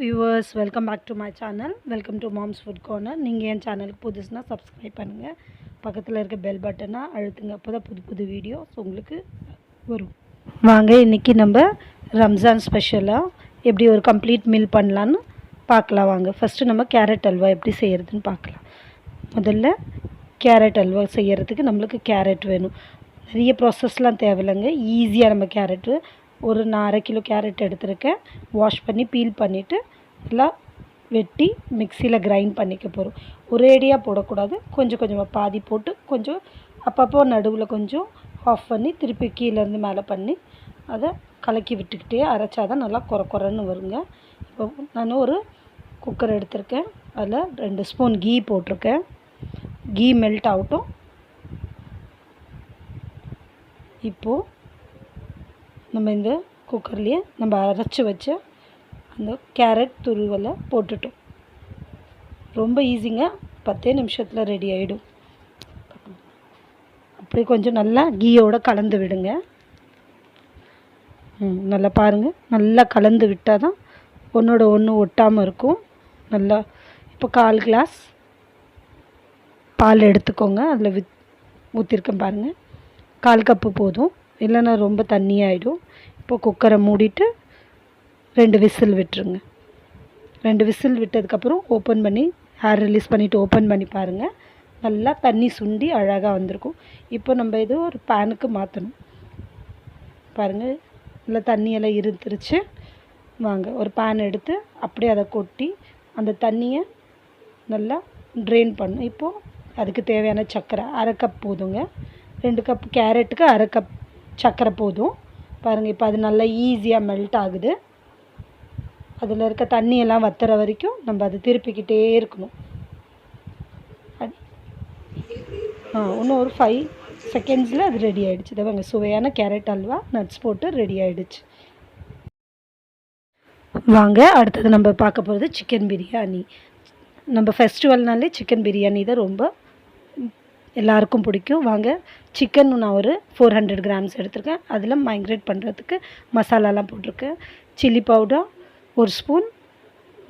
Viewers, welcome back to my channel. Welcome to mom's food corner. நீங்கள் என் சேனலுக்கு புதுசுனா subscribe பண்ணுங்கள், பக்கத்தில் இருக்க பெல் பட்டனை அழுத்துங்க. அப்போ தான் புது புது வீடியோஸ் உங்களுக்கு வரும். வாங்க, இன்றைக்கி நம்ம ரம்ஜான் ஸ்பெஷலாக எப்படி ஒரு கம்ப்ளீட் மீல் பண்ணலான்னு பார்க்கலாம். வாங்க, ஃபஸ்ட்டு நம்ம கேரட் அல்வா எப்படி செய்கிறதுன்னு பார்க்கலாம். முதல்ல கேரட் அல்வா செய்கிறதுக்கு நம்மளுக்கு கேரட் வேணும். நிறைய ப்ராசஸ்லாம் தேவையில்லைங்க, ஈஸியாக நம்ம கேரட்டு ஒரு 1/2 கிலோ கேரட் எடுத்துருக்கேன். வாஷ் பண்ணி பீல் பண்ணிவிட்டு எல்லாம் வெட்டி மிக்சியில் கிரைண்ட் பண்ணிக்க போகிறோம். ஒரேடியாக போடக்கூடாது, கொஞ்சம் கொஞ்சமாக பாதி போட்டு கொஞ்சம் அப்பப்போ நடுவில் கொஞ்சம் ஆஃப் பண்ணி திருப்பி கீழேருந்து மேலே பண்ணி அதை கலக்கி விட்டுக்கிட்டே அரைச்சா தான் நல்லா குறன்னு வருங்க. இப்போ நான் ஒரு குக்கர் எடுத்திருக்கேன், அதில் 2 ஸ்பூன் கீ போட்டிருக்கேன். கீ மெல்ட் ஆகட்டும். இப்போது நம்ம இந்த குக்கர்லேயே நம்ம அரைச்சி வச்ச அந்த கேரட் துருவலை போட்டுட்டோம். ரொம்ப ஈஸிங்க, 10 நிமிஷத்தில் ரெடி ஆகிடும். அப்படியே கொஞ்சம் நல்லா கீயோடு கலந்து விடுங்க. நல்லா பாருங்கள், நல்லா கலந்து விட்டால் தான் ஒன்றோட ஒன்று ஒட்டாமல் இருக்கும். நல்லா இப்போ 1/4 கிளாஸ் பால் எடுத்துக்கோங்க. அதில் ஊற்றிருக்கேன் பாருங்கள், 1/4 கப்பு போதும், இல்லைன்னா ரொம்ப தண்ணியாகிடும். இப்போ குக்கரை மூடிட்டு 2 விசில் விட்டுருங்க. 2 விசில் விட்டதுக்கப்புறம் ஓப்பன் பண்ணி ஹேர் ரிலீஸ் பண்ணிவிட்டு ஓப்பன் பண்ணி பாருங்கள். நல்லா தண்ணி சுண்டி அழகாக வந்திருக்கும். இப்போ நம்ம இது ஒரு பேனுக்கு மாற்றணும். பாருங்கள், நல்லா தண்ணியெல்லாம் இருந்துருச்சு. வாங்க, ஒரு பேன் எடுத்து அப்படியே அதை கொட்டி அந்த தண்ணியை நல்லா ட்ரெயின் பண்ணணும். இப்போது அதுக்கு தேவையான சர்க்கரை 1/2 கப் போதுங்க. 2 கப் கேரட்டுக்கு 1/2 கப் சர்க்கரை போதும். பாருங்கள், இப்போ அது நல்லா ஈஸியாக மெல்ட் ஆகுது. அதில் இருக்க தண்ணியெல்லாம் வத்துற வரைக்கும் நம்ம அதை திருப்பிக்கிட்டே இருக்கணும். இன்னும் ஒரு 5 செகண்ட்ஸில் அது ரெடி ஆகிடுச்சு. இதை சுவையான கேரட் அல்வா நட்ஸ் போட்டு ரெடி ஆகிடுச்சு. வாங்க, அடுத்தது நம்ம பார்க்க போகிறது சிக்கன் பிரியாணி. நம்ம ஃபெஸ்டிவல்னாலே சிக்கன் பிரியாணி தான் ரொம்ப எல்லாருக்கும் பிடிக்கும். வாங்க, சிக்கன் நான் ஒரு 400 கிராம்ஸ் எடுத்திருக்கேன். அதில் மைக்ரேட் பண்ணுறதுக்கு மசாலாலாம் போட்டிருக்கேன். Chilli powder 1 spoon,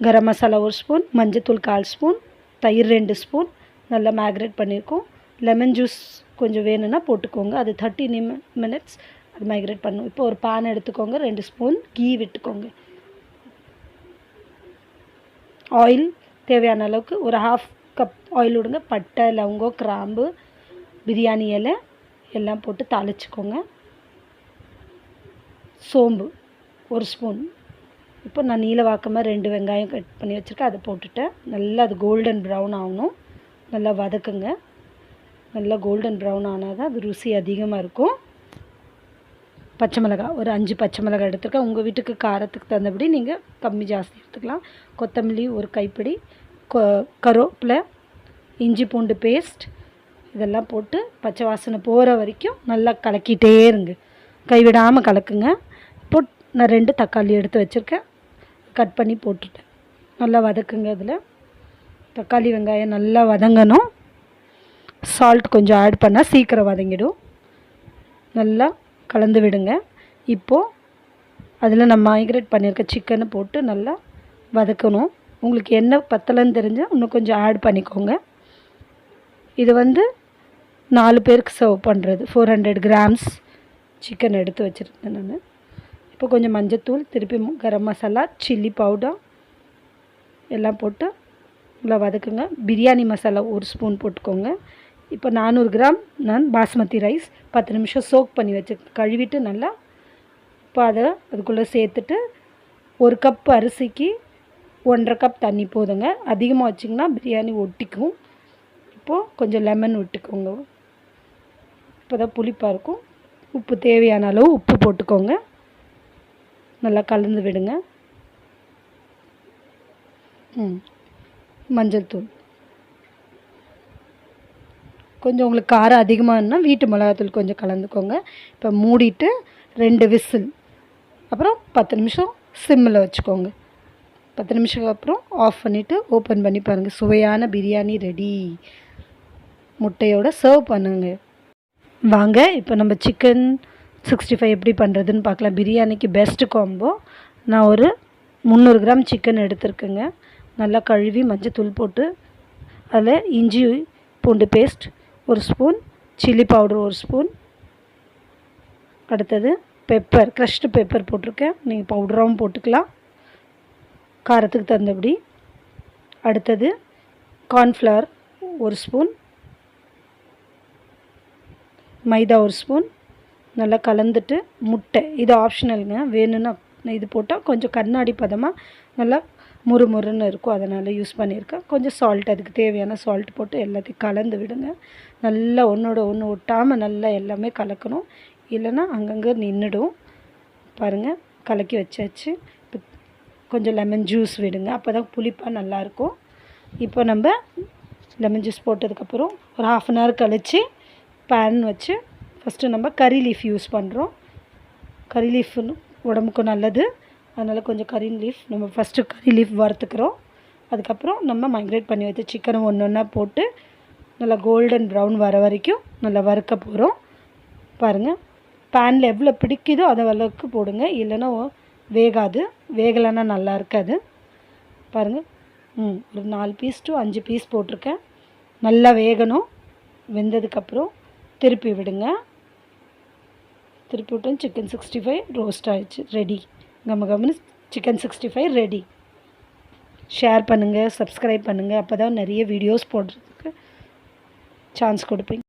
garam masala 1 spoon, மஞ்சத்தூள் 1/4 ஸ்பூன், தயிர் 2 ஸ்பூன் நல்லா மேக்ரேட் பண்ணியிருக்கோம். லெமன் ஜூஸ் கொஞ்சம் வேணும்னா போட்டுக்கோங்க. அது 30 மினிட்ஸ் அது மைக்ரேட் பண்ணணும். இப்போ ஒரு பேன் எடுத்துக்கோங்க, 2 ஸ்பூன் கீ விட்டுக்கோங்க. ஆயில் தேவையான அளவுக்கு ஒரு 1/2 கப் ஆயில் விடுங்க. பட்டை, லவங்கம், கிராம்பு, பிரியாணி இலை எல்லாம் போட்டு தாளிச்சுக்கோங்க. சோம்பு 1 ஸ்பூன். இப்போ நான் நீளவாக்கமாக 2 வெங்காயம் கட் பண்ணி வச்சுருக்கேன், அதை போட்டுட்டேன். நல்லா அது கோல்டன் ப்ரௌன் ஆகணும். நல்லா வதக்குங்க. நல்லா கோல்டன் ப்ரௌன் ஆனால் தான் அது ருசி அதிகமாக இருக்கும். பச்சை மிளகாய் ஒரு 5 பச்சை மிளகாய் எடுத்துருக்கேன். உங்கள் வீட்டுக்கு காரத்துக்கு தகுந்தபடி நீங்கள் கம்மி ஜாஸ்தி எடுத்துக்கலாம். கொத்தமல்லி ஒரு கைப்பிடி, கருவேப்பிலை, இஞ்சி பூண்டு பேஸ்ட் இதெல்லாம் போட்டு பச்சை வாசனை போகிற வரைக்கும் நல்லா கலக்கிட்டே இருங்க, கைவிடாமல் கலக்குங்க. இப்போ நான் 2 தக்காளி எடுத்து வச்சுருக்கேன், கட் பண்ணி போட்டுட்டேன். நல்லா வதக்குங்க. அதில் தக்காளி வெங்காயம் நல்லா வதங்கணும். சால்ட் கொஞ்சம் ஆட் பண்ணால் சீக்கிரம் வதங்கிடும். நல்லா கலந்து விடுங்க. இப்போது அதில் நம்ம மைக்ரேட் பண்ணியிருக்க சிக்கனை போட்டு நல்லா வதக்கணும். உங்களுக்கு என்ன பத்தலைன்னு தெரிஞ்சால் இன்னும் கொஞ்சம் ஆட் பண்ணிக்கோங்க. இது 4 பேருக்கு சர்வ் பண்ணுறது. 400 கிராம்ஸ் சிக்கன் எடுத்து வச்சுருந்தேன் நான். இப்போ கொஞ்சம் மஞ்சத்தூள், திருப்பி கரம் மசாலா, சில்லி பவுடர் எல்லாம் போட்டு நல்லா வதக்குங்க. பிரியாணி மசாலா 1 ஸ்பூன் போட்டுக்கோங்க. இப்போ 400 கிராம் நான் பாஸ்மதி ரைஸ் 10 நிமிஷம் சோக் பண்ணி வச்சு கழுவிட்டு நல்லா இப்போ அதுக்குள்ளே சேர்த்துட்டு 1 கப் அரிசிக்கு 1/2 கப் தண்ணி போதுங்க. அதிகமாக வச்சிங்கன்னா பிரியாணி ஒட்டிக்கும். இப்போது கொஞ்சம் லெமன் விட்டுக்கோங்க, இப்போ தான் புளிப்பாக இருக்கும். உப்பு தேவையான அளவு உப்பு போட்டுக்கோங்க. நல்லா கலந்து விடுங்க. மஞ்சள் தூள் கொஞ்சம் உங்களுக்கு காரம் அதிகமாகனா வீட்டு மிளகாத்தூள் கொஞ்சம் கலந்துக்கோங்க. இப்போ மூடிட்டு 2 விசில், அப்புறம் 10 நிமிஷம் சிம்மில் வச்சுக்கோங்க. 10 நிமிஷத்துக்கு அப்புறம் ஆஃப் பண்ணிவிட்டு ஓப்பன் பண்ணி பாருங்கள். சுவையான பிரியாணி ரெடி. முட்டையோடு சர்வ் பண்ணுங்க. வாங்க, இப்போ நம்ம சிக்கன் 65 எப்படி பண்ணுறதுன்னு பார்க்கலாம். பிரியாணிக்கு பெஸ்ட்டு காம்போ. நான் ஒரு 300 கிராம் சிக்கன் எடுத்துருக்குங்க. நல்லா கழுவி மஞ்சத்தூள் போட்டு அதில் இஞ்சி பூண்டு paste 1 spoon, chilli powder 1 spoon, அடுத்தது பெப்பர், க்ரஷ்டு பெப்பர் போட்டிருக்கேன். நீங்கள் பவுடராகவும் போட்டுக்கலாம் காரத்துக்கு தகுந்தபடி. அடுத்தது கார்ன்ஃப்ளவர் 1 ஸ்பூன், மைதா 1 ஸ்பூன். நல்லா கலந்துட்டு முட்டை, இது ஆப்ஷனலுங்க, வேணும்னா இது போட்டால் கொஞ்சம் கண்ணாடி பதமாக நல்லா முறுமுறுன்னு இருக்கும், அதனால் யூஸ் பண்ணியிருக்கேன். கொஞ்சம் சால்ட், அதுக்கு தேவையான சால்ட் போட்டு எல்லாத்தையும் கலந்து விடுங்க. நல்லா ஒன்றோட ஒன்று ஒட்டாமல் நல்லா எல்லாமே கலக்கணும், இல்லைன்னா அங்கங்கே நின்றுடும். பாருங்கள், கலக்கி வச்சாச்சு. இப்போ கொஞ்சம் லெமன் ஜூஸ் விடுங்க, அப்போ தான் புளிப்பாக நல்லாயிருக்கும். இப்போ நம்ம லெமன் ஜூஸ் போட்டதுக்கப்புறம் ஒரு 1/2 அன் ஹவர் கழித்து பேன் வச்சு ஃபஸ்ட்டு நம்ம கறி லீஃப் யூஸ் பண்ணுறோம். கறி லீஃப் உடம்புக்கு நல்லது, அதனால் கொஞ்சம் கறி லீஃப் நம்ம ஃபஸ்ட்டு கறி லீஃப் வறுத்துக்கிறோம். அதுக்கப்புறம் நம்ம மைக்ரேட் பண்ணி வச்ச சிக்கனை ஒன்று ஒன்றா போட்டு நல்லா கோல்டன் ப்ரௌன் வர வரைக்கும் நல்லா வறுக்க போகிறோம். பாருங்கள், பேனில் எவ்வளோ பிடிக்குதோ அதை அளவுக்கு போடுங்க, இல்லைன்னா வேகாது, வேகலைன்னா நல்லா இருக்காது. பாருங்கள், ஒரு 4 பீஸ் டு 5 பீஸ் போட்டிருக்கேன். நல்லா வேகணும். வெந்ததுக்கப்புறம் திருப்பி விடுங்க. திருப்பி விட்டு சிக்கன் 65 ரோஸ்ட் ஆகிடுச்சு, ரெடி. கம்ம சிக்கன் 65 ரெடி. ஷேர் பண்ணுங்கள், சப்ஸ்கிரைப் பண்ணுங்கள், அப்போ தான் நிறைய வீடியோஸ் போடுறதுக்கு சான்ஸ் கொடுப்பீங்க.